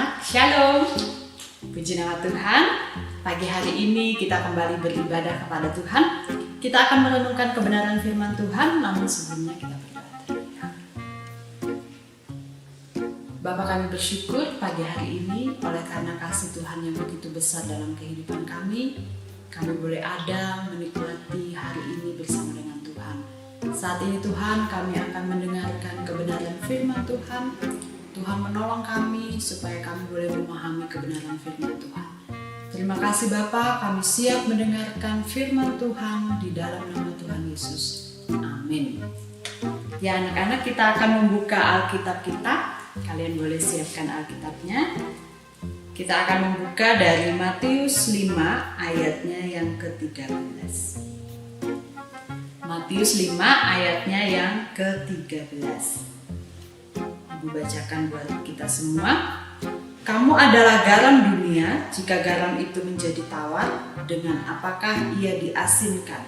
anak-anak, Shalom. Puji nama Tuhan. Pagi hari ini kita kembali beribadah kepada Tuhan. Kita akan merenungkan kebenaran firman Tuhan, namun sebelumnya kita berdoa terlebih dahulu. Bapa, kami bersyukur pagi hari ini oleh karena kasih Tuhan yang begitu besar dalam kehidupan kami boleh ada menikmati hari ini bersama dengan Tuhan. Saat ini Tuhan, kami akan mendengarkan kebenaran firman Tuhan. Tuhan menolong kami supaya kami boleh memahami kebenaran firman Tuhan. Terima kasih Bapa, kami siap mendengarkan firman Tuhan di dalam nama Tuhan Yesus. Amin. Ya anak-anak, kita akan membuka Alkitab kita. Kalian boleh siapkan Alkitabnya. Kita akan membuka dari Matius 5 ayatnya yang ke-13. Matius 5 ayatnya yang ke-13. Ibu bacakan buat kita semua. Kamu adalah garam dunia. Jika garam itu menjadi tawar, dengan apakah ia diasinkan?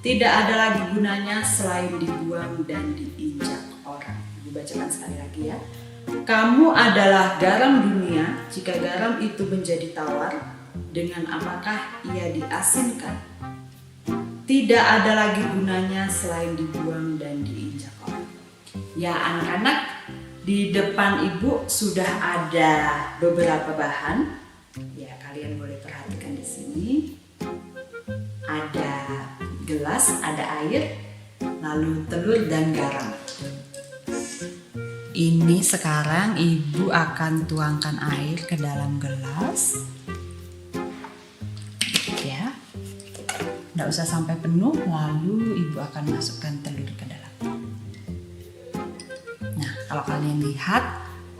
Tidak ada lagi gunanya selain dibuang dan diinjak orang. Ibu bacakan sekali lagi ya. Kamu adalah garam dunia. Jika garam itu menjadi tawar, dengan apakah ia diasinkan? Tidak ada lagi gunanya selain dibuang dan diinjak orang. Ya anak-anak, di depan Ibu sudah ada beberapa bahan. Ya, kalian boleh perhatikan di sini. Ada gelas, ada air, lalu telur dan garam. Ini sekarang Ibu akan tuangkan air ke dalam gelas. Ya. Nggak usah sampai penuh, lalu Ibu akan masukkan telur ke dalam. Kalau kalian lihat,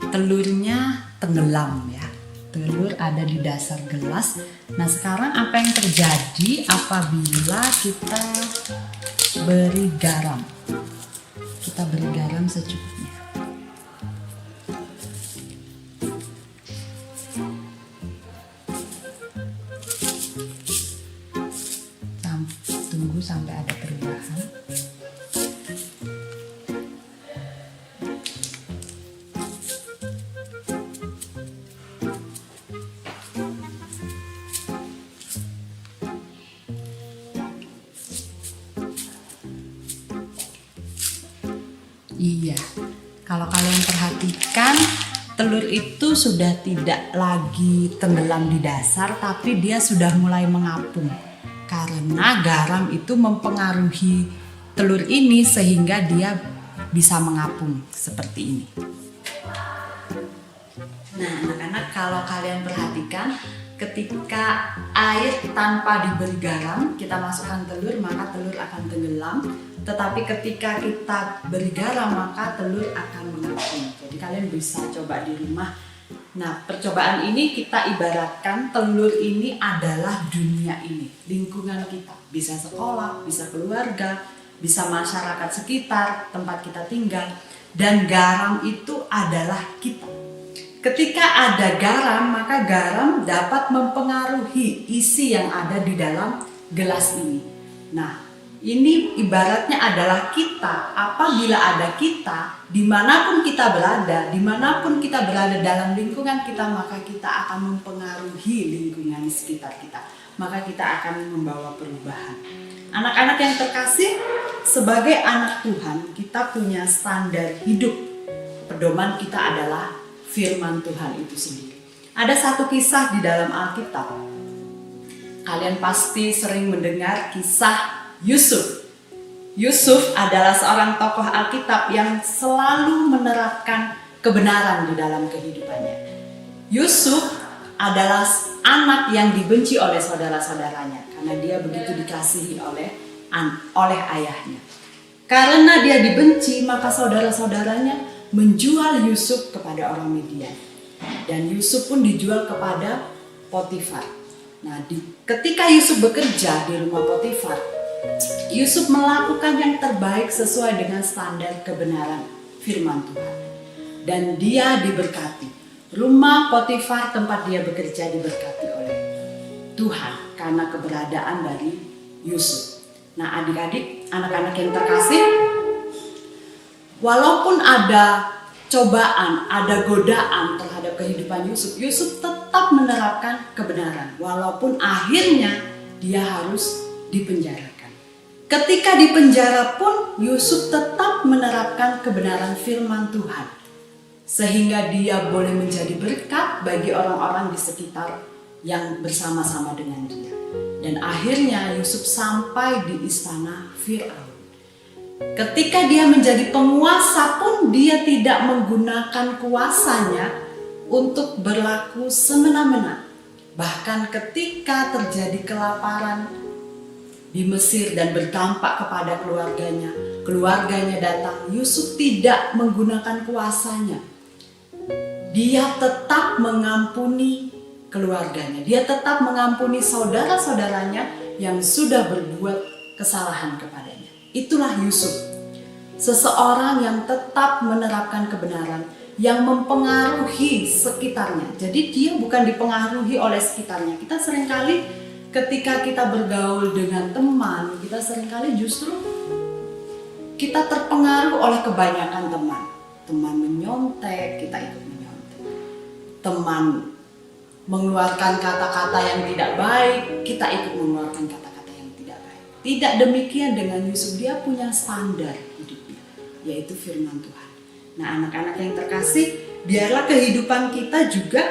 telurnya tenggelam ya. Telur ada di dasar gelas. Nah sekarang apa yang terjadi apabila kita beri garam? Kita beri garam secukupnya. Tunggu sampai ada perubahan. Iya, kalau kalian perhatikan telur itu sudah tidak lagi tenggelam di dasar, tapi dia sudah mulai mengapung. Karena garam itu mempengaruhi telur ini sehingga dia bisa mengapung seperti ini. Nah anak-anak, kalau kalian perhatikan ketika air tanpa diberi garam, kita masukkan telur, maka telur akan tenggelam. Tetapi ketika kita beri garam, maka telur akan mengapung. Jadi kalian bisa coba di rumah. Nah, percobaan ini kita ibaratkan telur ini adalah dunia ini, lingkungan kita. Bisa sekolah, bisa keluarga, bisa masyarakat sekitar, tempat kita tinggal. Dan garam itu adalah kita. Ketika ada garam, maka garam dapat mempengaruhi isi yang ada di dalam gelas ini. Nah, ini ibaratnya adalah kita. Apabila ada kita, dimanapun kita berada dalam lingkungan kita, maka kita akan mempengaruhi lingkungan di sekitar kita. Maka kita akan membawa perubahan. Anak-anak yang terkasih, sebagai anak Tuhan, kita punya standar hidup. Pedoman kita adalah firman Tuhan itu sendiri. Ada satu kisah di dalam Alkitab. Kalian pasti sering mendengar kisah Yusuf. Yusuf adalah seorang tokoh Alkitab yang selalu menerapkan kebenaran di dalam kehidupannya. Yusuf adalah anak yang dibenci oleh saudara-saudaranya karena dia begitu dikasihi oleh ayahnya. Karena dia dibenci, maka saudara-saudaranya menjual Yusuf kepada orang Midian. Dan Yusuf pun dijual kepada Potifar. Nah, ketika Yusuf bekerja di rumah Potifar, Yusuf melakukan yang terbaik sesuai dengan standar kebenaran firman Tuhan. Dan dia diberkati. Rumah Potifar tempat dia bekerja diberkati oleh Tuhan karena keberadaan dari Yusuf. Nah adik-adik, anak-anak yang terkasih, walaupun ada cobaan, ada godaan terhadap kehidupan kehidupan Yusuf, Yusuf tetap menerapkan kebenaran walaupun akhirnya dia harus dipenjarakan. Ketika dipenjara pun Yusuf tetap menerapkan kebenaran firman Tuhan, sehingga dia boleh menjadi berkat bagi orang-orang di sekitar yang bersama-sama dengan dia. Dan akhirnya Yusuf sampai di istana Firaun. Ketika dia menjadi penguasa pun dia tidak menggunakan kuasanya untuk berlaku semena-mena. Bahkan ketika terjadi kelaparan di Mesir dan berdampak kepada keluarganya datang, Yusuf tidak menggunakan kuasanya. Dia tetap mengampuni keluarganya. Dia tetap mengampuni saudara-saudaranya yang sudah berbuat kesalahan kepadanya. Itulah Yusuf, seseorang yang tetap menerapkan kebenaran, yang mempengaruhi sekitarnya. Jadi dia bukan dipengaruhi oleh sekitarnya. Kita seringkali ketika kita bergaul dengan teman, kita seringkali justru kita terpengaruh oleh kebanyakan teman. Teman menyontek, kita ikut menyontek. Teman mengeluarkan kata-kata yang tidak baik, kita ikut mengeluarkan kata-kata yang tidak baik. Tidak demikian dengan Yusuf, dia punya standar hidupnya, yaitu firman Tuhan. Nah, anak-anak yang terkasih, biarlah kehidupan kita juga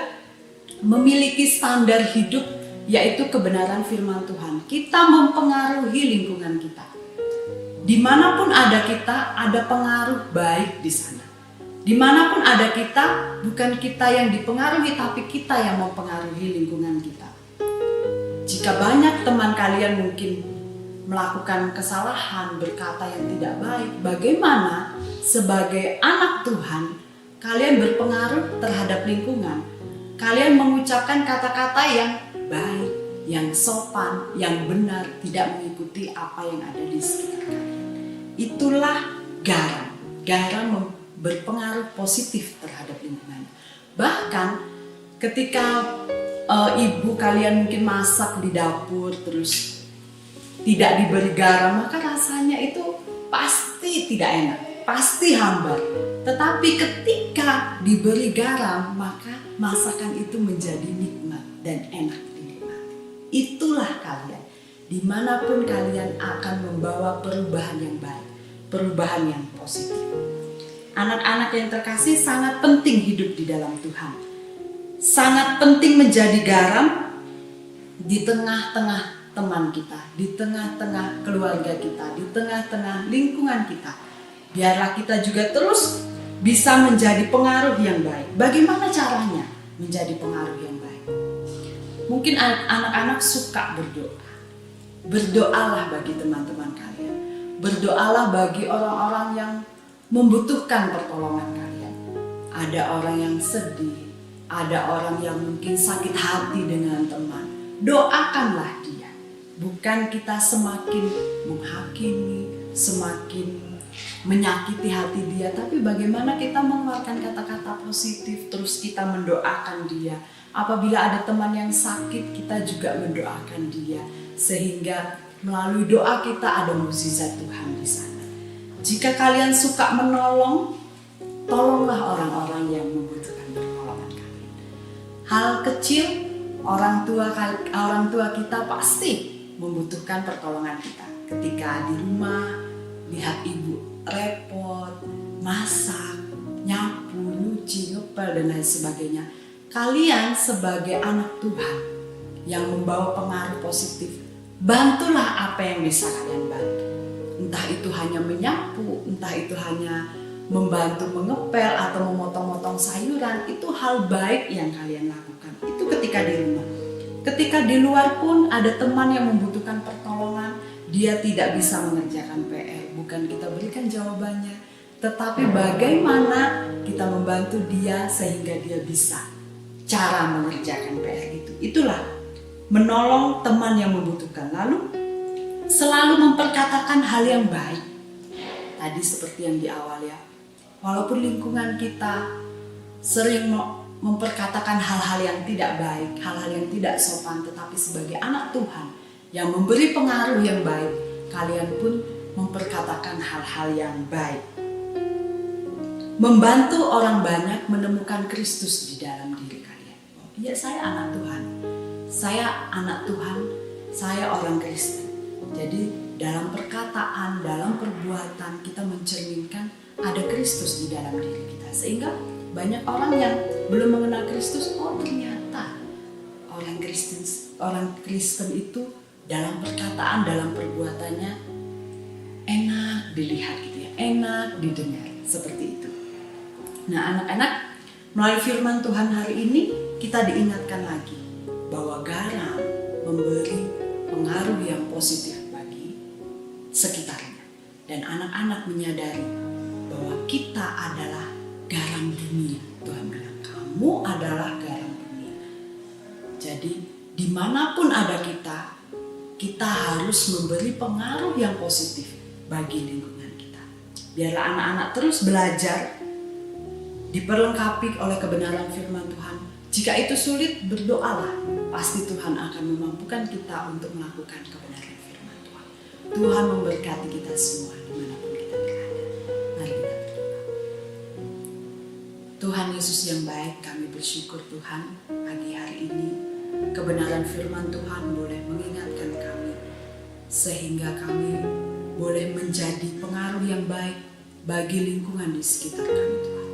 memiliki standar hidup, yaitu kebenaran firman Tuhan. Kita mempengaruhi lingkungan kita. Dimanapun ada kita, ada pengaruh baik di sana. Dimanapun ada kita, bukan kita yang dipengaruhi, tapi kita yang mempengaruhi lingkungan kita. Jika banyak teman kalian mungkin melakukan kesalahan, berkata yang tidak baik, bagaimana sebagai anak Tuhan kalian berpengaruh terhadap lingkungan? Kalian mengucapkan kata-kata yang baik, yang sopan, yang benar, tidak mengikuti apa yang ada di sekitar kalian. Itulah garam. Garam berpengaruh positif terhadap lingkungan. Bahkan ketika ibu kalian mungkin masak di dapur terus tidak diberi garam, maka rasanya itu pasti tidak enak, pasti hambar. Tetapi ketika diberi garam, maka masakan itu menjadi nikmat dan enak dinikmati. Itulah kalian. Dimanapun kalian akan membawa perubahan yang baik, perubahan yang positif. Anak-anak yang terkasih, sangat penting hidup di dalam Tuhan. Sangat penting menjadi garam di tengah-tengah teman kita, di tengah-tengah keluarga kita, di tengah-tengah lingkungan kita. Biarlah kita juga terus bisa menjadi pengaruh yang baik. Bagaimana caranya menjadi pengaruh yang baik? Mungkin anak-anak suka berdoa. Berdoalah bagi teman-teman kalian. Berdoalah bagi orang-orang yang membutuhkan pertolongan kalian. Ada orang yang sedih, ada orang yang mungkin sakit hati dengan teman. Doakanlah dia. Bukan kita semakin menghakimi, semakin menyakiti hati dia, tapi bagaimana kita mengeluarkan kata-kata positif, terus kita mendoakan dia. Apabila ada teman yang sakit, kita juga mendoakan dia, sehingga melalui doa kita ada mukjizat Tuhan di sana. Jika kalian suka menolong, tolonglah orang-orang yang membutuhkan pertolongan kalian. Hal kecil, orang tua kita pasti membutuhkan pertolongan kita. Ketika di rumah, lihat ibu repot, masak, nyapu, nyuci, ngepel, dan lain sebagainya. Kalian sebagai anak Tuhan yang membawa pengaruh positif, bantulah apa yang bisa kalian bantu. Entah itu hanya menyapu, entah itu hanya membantu mengepel atau memotong-motong sayuran, itu hal baik yang kalian lakukan. Itu ketika di rumah. Ketika di luar pun ada teman yang membutuhkan pertolongan, dia tidak bisa mengerjakan PR. Bukan kita berikan jawabannya, tetapi bagaimana kita membantu dia sehingga dia bisa cara mengerjakan PR itu. Itulah menolong teman yang membutuhkan. Lalu selalu memperkatakan hal yang baik. Tadi seperti yang di awal ya, walaupun lingkungan kita sering memperkatakan hal-hal yang tidak baik, hal-hal yang tidak sopan, tetapi sebagai anak Tuhan yang memberi pengaruh yang baik, kalian pun memperkatakan hal-hal yang baik. membantu orang banyak menemukan Kristus di dalam diri kalian. Oh, iya, saya anak Tuhan. Saya anak Tuhan, saya orang Kristen. Jadi dalam perkataan, dalam perbuatan kita mencerminkan ada Kristus di dalam diri kita. Sehingga banyak orang yang belum mengenal Kristus, oh ternyata orang Kristen itu dalam perkataan, dalam perbuatannya enak dilihat gitu ya, enak didengar, seperti itu. Nah anak-anak, melalui firman Tuhan hari ini kita diingatkan lagi bahwa garam memberi pengaruh yang positif bagi sekitarnya. Dan anak-anak menyadari bahwa kita adalah garam dunia. Tuhan bilang, kamu adalah garam dunia. Jadi dimanapun ada kita harus memberi pengaruh yang positif bagi lingkungan kita. Biarlah anak-anak terus belajar, diperlengkapi oleh kebenaran firman Tuhan. Jika itu sulit, berdoalah. Pasti Tuhan akan memampukan kita untuk melakukan kebenaran firman Tuhan. Tuhan memberkati kita semua dimanapun kita berada. Mari kita berdoa. Tuhan Yesus yang baik, kami bersyukur Tuhan pagi hari ini kebenaran firman Tuhan boleh mengingatkan kami sehingga kami boleh menjadi pengaruh yang baik bagi lingkungan di sekitar kami Tuhan.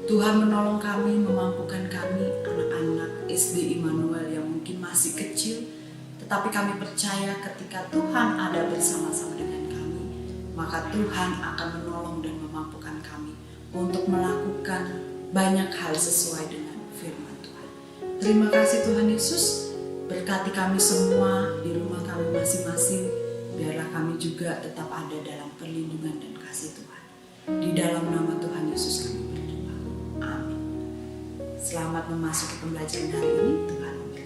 Tuhan menolong kami, memampukan kami anak-anak SD Immanuel yang mungkin masih kecil, tetapi kami percaya ketika Tuhan ada bersama-sama dengan kami, maka Tuhan akan menolong dan memampukan kami untuk melakukan banyak hal sesuai dengan firman Tuhan. Terima kasih Tuhan Yesus, berkati kami semua di rumah kami masing-masing, biarlah kami juga tetap ada dalam perlindungan dan kasih Tuhan. Di dalam nama Tuhan Yesus kami berdoa. Amin. Selamat memasuki pembelajaran hari ini. Tuhan memberkati.